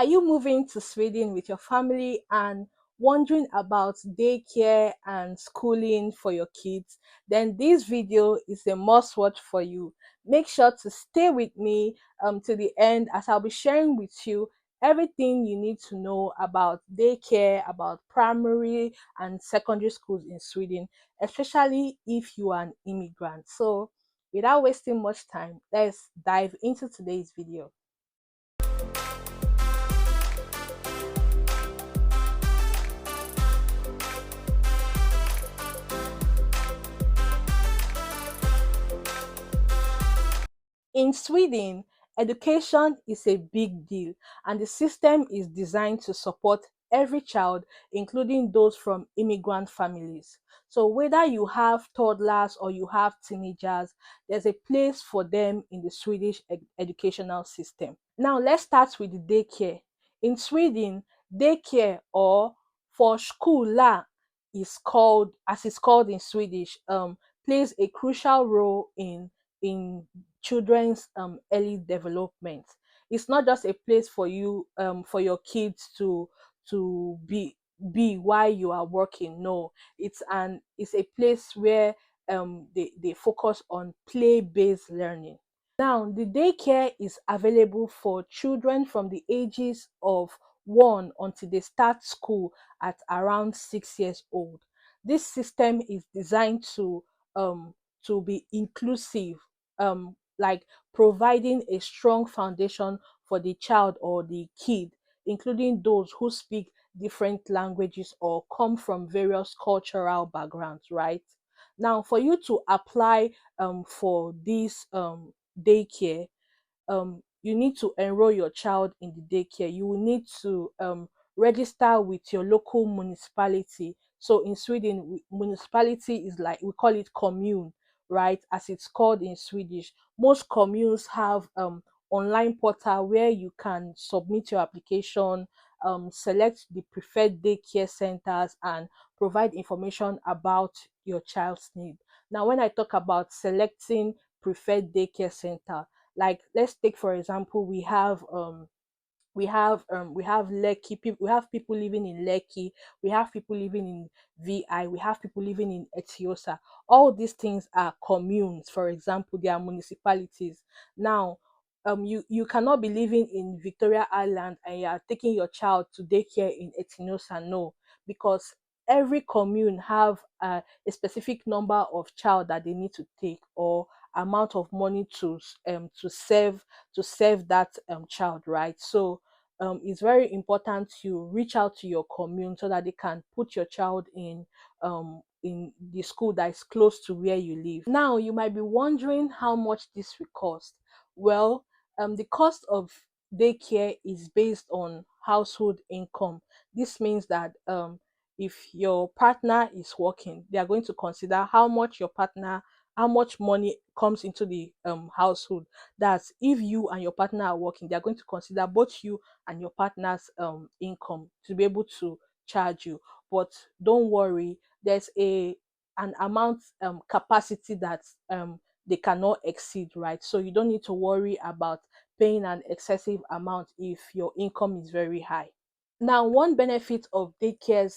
Are you moving to Sweden with your family and wondering about daycare and schooling for your kids? Then this video is a must watch for you. Make sure to stay with me to the end, as I'll be sharing with you everything you need to know about daycare, about primary and secondary schools in Sweden, especially if you are an immigrant. So without wasting much time, let's dive into today's video. In Sweden, education is a big deal, and the system is designed to support every child, including those from immigrant families. So, whether you have toddlers or you have teenagers, there's a place for them in the Swedish educational system. Now, let's start with the daycare. In Sweden, daycare or förskola is called, as it's called in Swedish, plays a crucial role in children's early development. It's not just a place for you for your kids to be while you are working. No, it's a place where they focus on play-based learning. Now, the daycare is available for children from the ages of 1 until they start school at around 6 years old. This system is designed to be inclusive, like providing a strong foundation for the child or the kid, including those who speak different languages or come from various cultural backgrounds, right? Now, for you to apply for this daycare, you need to enroll your child in the daycare. You will need to register with your local municipality. So in Sweden, municipality is like, we call it commune, right? As it's called in Swedish. Most communes have online portal where you can submit your application, select the preferred daycare centers, and provide information about your child's need. Now, when I talk about selecting preferred daycare center, like let's take for example, we have Lekki people, we have people living in Lekki, we have people living in VI, we have people living in Etiosa. All these things are communes, for example, they are municipalities. Now, you cannot be living in Victoria Island and you are taking your child to daycare in Etinosa. No, because every commune have a specific number of child that they need to take, or amount of money to serve that child, right? So it's very important you reach out to your commune so that they can put your child in the school that is close to where you live. Now, you might be wondering how much this will cost. Well, the cost of daycare is based on household income. This means that if your partner is working, they are going to consider how much money comes into the household. That's if you and your partner are working, they are going to consider both you and your partner's income to be able to charge you. But don't worry, there's a an amount capacity that they cannot exceed, right? So you don't need to worry about paying an excessive amount if your income is very high. Now, one benefit of daycare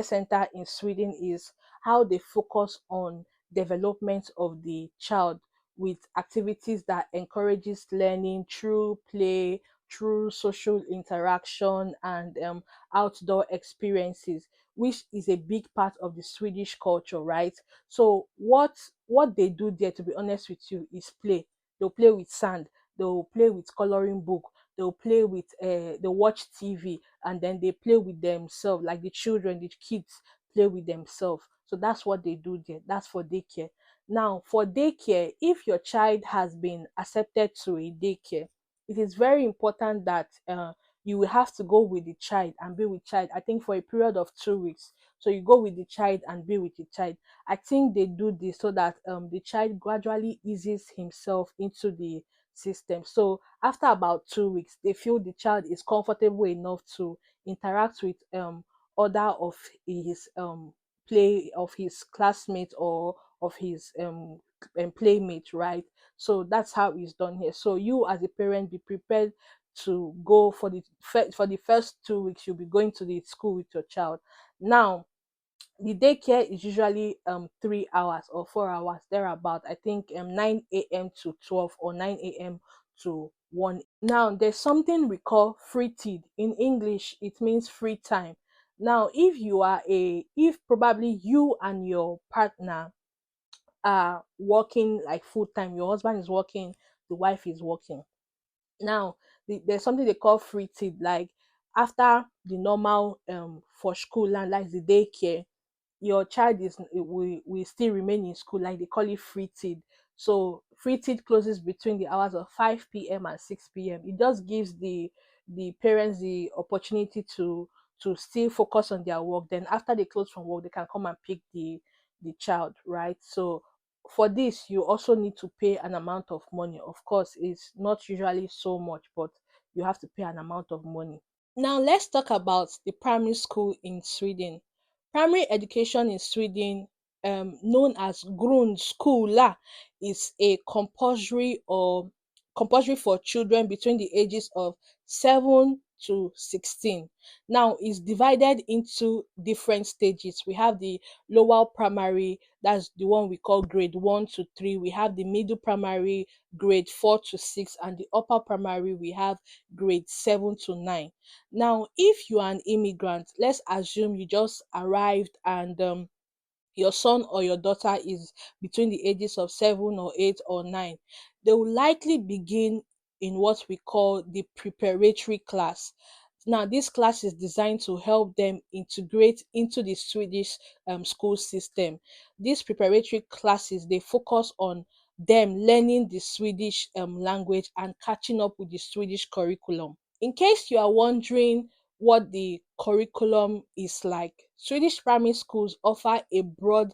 center in Sweden is how they focus on development of the child with activities that encourages learning through play, through social interaction, and outdoor experiences, which is a big part of the Swedish culture, right? So what they do there, to be honest with you, is play. They'll play with sand. They'll play with coloring book. They'll play with they watch TV, and then they play with themselves, like the children, the kids play with themselves. So that's what they do there. That's for daycare. Now, for daycare, if your child has been accepted to a daycare, it is very important that you will have to go with the child and be with child, I think, for a period of 2 weeks. So you go with the child and be with the child. I think they do this so that the child gradually eases himself into the system. So after about 2 weeks, they feel the child is comfortable enough to interact with other of his classmates or of his playmate, right? So that's how it's done here. So you as a parent, be prepared to go for for the first 2 weeks. You'll be going to the school with your child. Now, the daycare is usually 3 hours or 4 hours thereabout. I think 9 a.m. to 12 or 9 a.m. to 1. Now, there's something we call free tid. In English, it means free time. Now, if probably you and your partner are working like full time, your husband is working, the wife is working. Now, there's something they call free tid, like after the normal for school and like the daycare, your child will still remain in school, like they call it free tid. So free tid closes between the hours of 5 p.m. and 6 p.m. It just gives the parents the opportunity to still focus on their work. Then after they close from work, they can come and pick the child, right? So for this, you also need to pay an amount of money. Of course, it's not usually so much, but you have to pay an amount of money. Now, let's talk about the primary school in Sweden. Primary education in Sweden, known as grundskola, is a compulsory for children between the ages of 7 to 16. Now, it's divided into different stages. We have the lower primary, that's the one we call grade 1 to 3. We have the middle primary, grade 4 to 6, and the upper primary, we have grade 7 to 9. Now, if you are an immigrant, let's assume you just arrived and your son or your daughter is between the ages of 7 or 8 or 9, they will likely begin in what we call the preparatory class. Now, this class is designed to help them integrate into the Swedish school system. These preparatory classes, they focus on them learning the Swedish language and catching up with the Swedish curriculum. In case you are wondering what the curriculum is like, Swedish primary schools offer a broad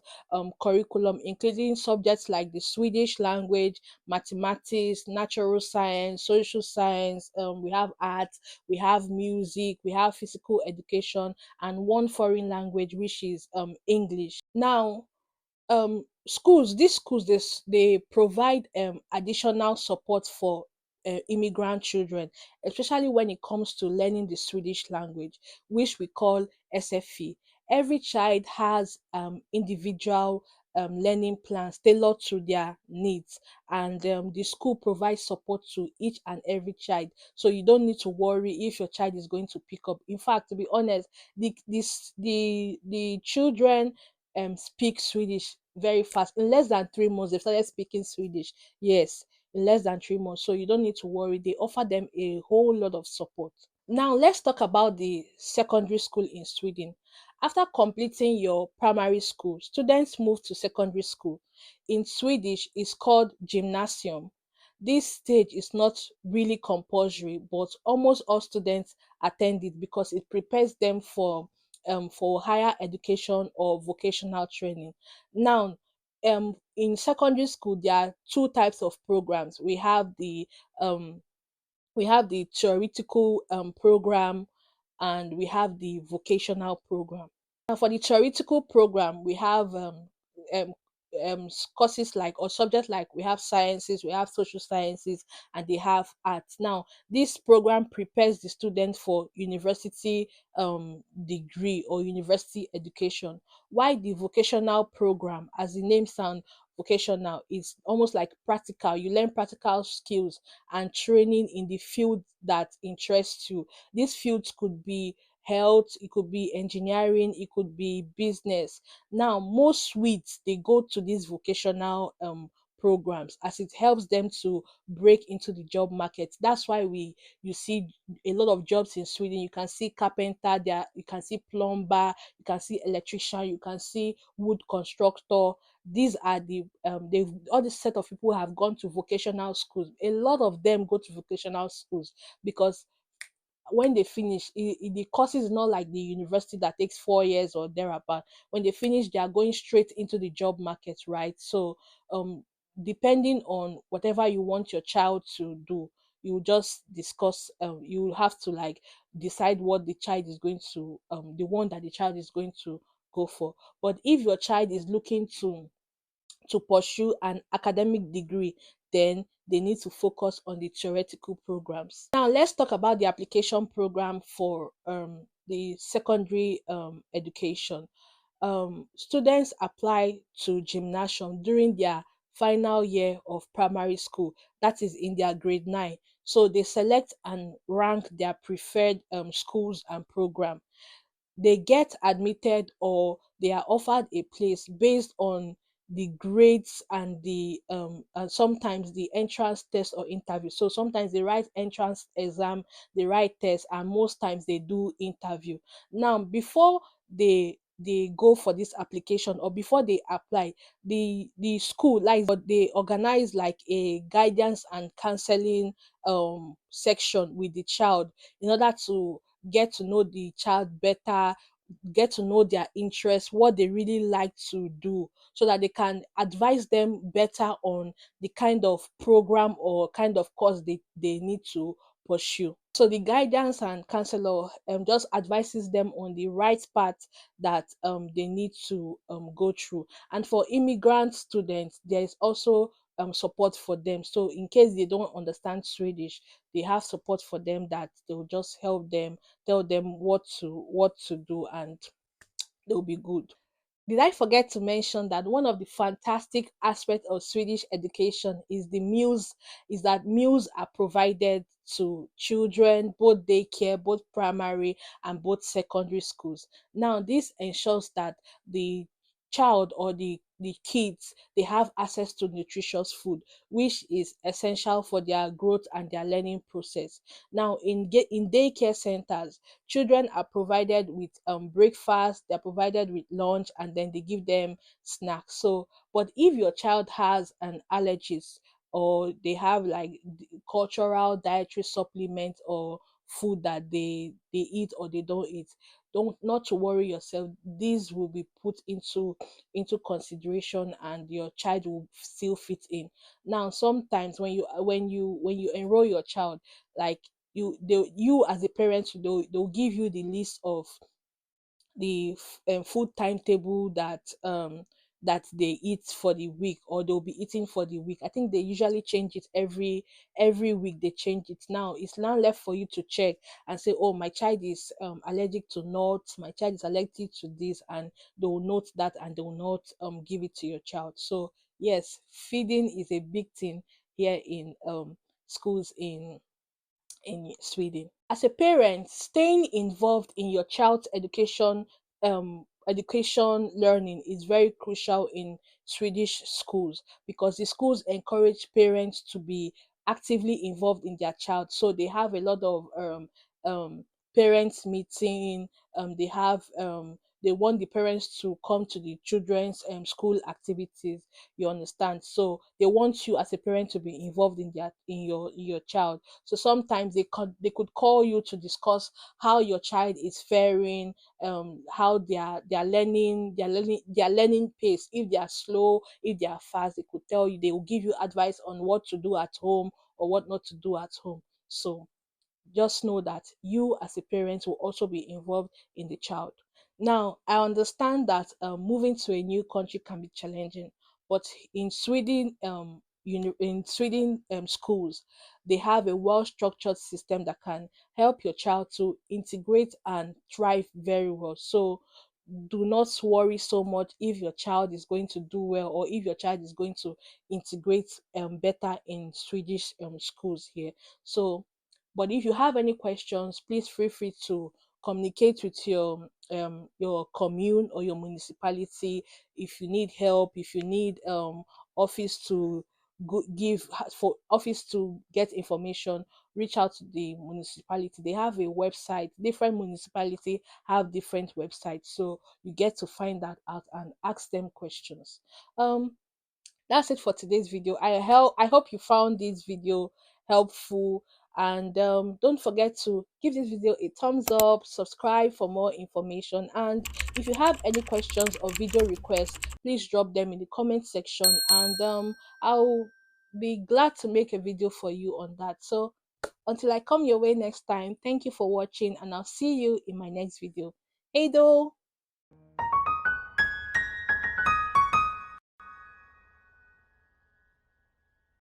curriculum, including subjects like the Swedish language, mathematics, natural science, social science. We have arts, we have music, we have physical education, and one foreign language, which is English. Now, these schools, they provide additional support for immigrant children, especially when it comes to learning the Swedish language, which we call SFE. Every child has individual learning plans tailored to their needs, and the school provides support to each and every child, so you don't need to worry if your child is going to pick up. In fact, to be honest, the children speak Swedish very fast. In less than 3 months, they started speaking Swedish. Yes, in less than 3 months. So you don't need to worry. They offer them a whole lot of support. Now, let's talk about the secondary school in Sweden. After completing your primary school, students move to secondary school. In Swedish, it's called gymnasium. This stage is not really compulsory, but almost all students attend it because it prepares them for higher education or vocational training. Now, in secondary school, there are two types of programs. Um, we have the theoretical program, and we have the vocational program. Now, for the theoretical program, we have um, courses like, or subjects like, we have sciences, we have social sciences, and they have arts. Now, this program prepares the student for university degree or university education. While the vocational program, as the name sounds, vocational is almost like practical. You learn practical skills and training in the field that interests you. These fields could be health, it could be engineering, it could be business. Now, most Swedes, they go to these vocational programs as it helps them to break into the job market. That's why we you see a lot of jobs in Sweden. You can see carpenter there, you can see plumber, you can see electrician, you can see wood constructor. These are they've all this set of people have gone to vocational schools. A lot of them go to vocational schools because when they finish, the course is not like the university that takes 4 years or thereabout. When they finish, they are going straight into the job market, right? So depending on whatever you want your child to do, you just discuss, you have to like decide what the child is going to the one that the child is going to go for. But if your child is looking to pursue an academic degree, then they need to focus on the theoretical programs. Now let's talk about the application program for the secondary education. Students apply to gymnasium during their final year of primary school, that is in their grade 9. So they select and rank their preferred schools and program. They get admitted or they are offered a place based on the grades and sometimes the entrance test or interview. So sometimes they write entrance exam, they write test, and most times they do interview. Now before they go for this application or before they apply, the school like they organize like a guidance and counseling section with the child in order to get to know the child better, get to know their interests, what they really like to do, so that they can advise them better on the kind of program or kind of course they need to pursue. So the guidance and counselor just advises them on the right path that they need to go through. And for immigrant students, there is also support for them. So in case they don't understand Swedish, they have support for them that they will just help them, tell them what to do, and they'll be good. Did I forget to mention that one of the fantastic aspects of Swedish education is the meals, is that meals are provided to children, both daycare, both primary and both secondary schools. Now, this ensures that the child or the kids they have access to nutritious food, which is essential for their growth and their learning process. Now, in daycare centers, children are provided with breakfast, they're provided with lunch, and then they give them snacks. So but if your child has an allergies or they have like cultural dietary supplement or food that they eat or they don't eat, don't not to worry yourself. These will be put into consideration and your child will still fit in. Now sometimes when you enroll your child, like you as a parent, they'll give you the list of the food timetable that they eat for the week or they'll be eating for the week. I think they usually change it every week. They change it. Now it's now left for you to check and say, oh, my child is allergic to nuts, my child is allergic to this, and they will note that and they will not give it to your child. So yes, feeding is a big thing here in schools in Sweden. As a parent, staying involved in your child's education learning is very crucial in Swedish schools because the schools encourage parents to be actively involved in their child. So they have a lot of um, parents meeting. They want the parents to come to the children's school activities. You understand? So they want you as a parent to be involved in your child. So sometimes they could call you to discuss how your child is faring, how their learning pace, if they are slow, if they are fast. They could tell you, they will give you advice on what to do at home or what not to do at home. So just know that you as a parent will also be involved in the child. Now, I understand that moving to a new country can be challenging, but in Sweden, in Sweden schools, they have a well-structured system that can help your child to integrate and thrive very well. So do not worry so much if your child is going to do well or if your child is going to integrate better in Swedish schools here. So but if you have any questions, please feel free to communicate with your commune or your municipality. If you need help, if you need office to for office to get information, reach out to the municipality. They have a website. Different municipality have different websites, so you get to find that out and ask them questions. That's it for today's video. I hope you found this video helpful, and don't forget to give this video a thumbs up, subscribe for more information, and if you have any questions or video requests, please drop them in the comment section, and I'll be glad to make a video for you on that. So until I come your way next time, thank you for watching, and I'll see you in my next video. Hey though.